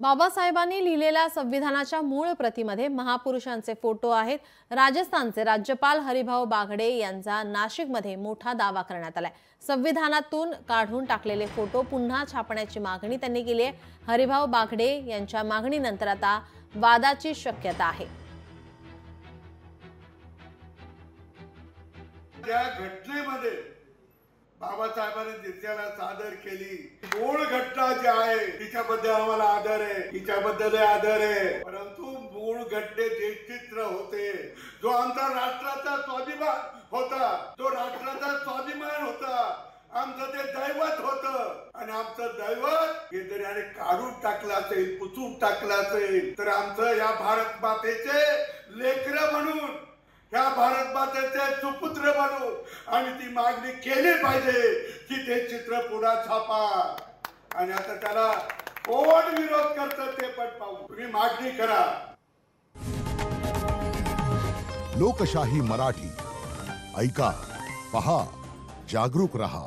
बाबासाहेबांनी लिहिलेल्या संविधानाच्या मूळ प्रतीमध्ये महापुरुषांचे फोटो आहेत। राजस्थानचे राज्यपाल हरिभाऊ बागडे यांचा नाशिकमध्ये मोठा दावा करण्यात आलाय। संविधानातून काढून टाकलेले फोटो पुन्हा छापण्याची मागणी त्यांनी केली आहे। हरिभाऊ बागडे यांच्या मागणीनंतर आता वादाची शक्यता आहे। त्या घटनेमध्ये बाबासाहेबांनी देशाला सादर केली मूळ घटना जी आहे तिच्याबद्दल आम्हाला आदर आहे, तिच्याबद्दल आदर आहे। परंतु मूळ घटनेत एक चित्र होते जो आमचा राष्ट्राचा स्वाभिमान होता, तो राष्ट्राचा स्वाभिमान होता, आमचं ते दैवत होतं। आणि आमचं दैवत हे जरी आणि काढून टाकलं असेल, पुसून टाकलं असेल तर आमचं या भारत मातेचे लेकरं म्हणून, या भारत मातेचे सुपुत्र बनू आणि ती मागणी केली पाहिजे की ते चित्र पुन्हा छापा। आणि आता त्याला कोण विरोध करतं ते पण पाहू, तुम्ही मागणी करा। लोकशाही मराठी ऐका, पहा, जागरूक रहा।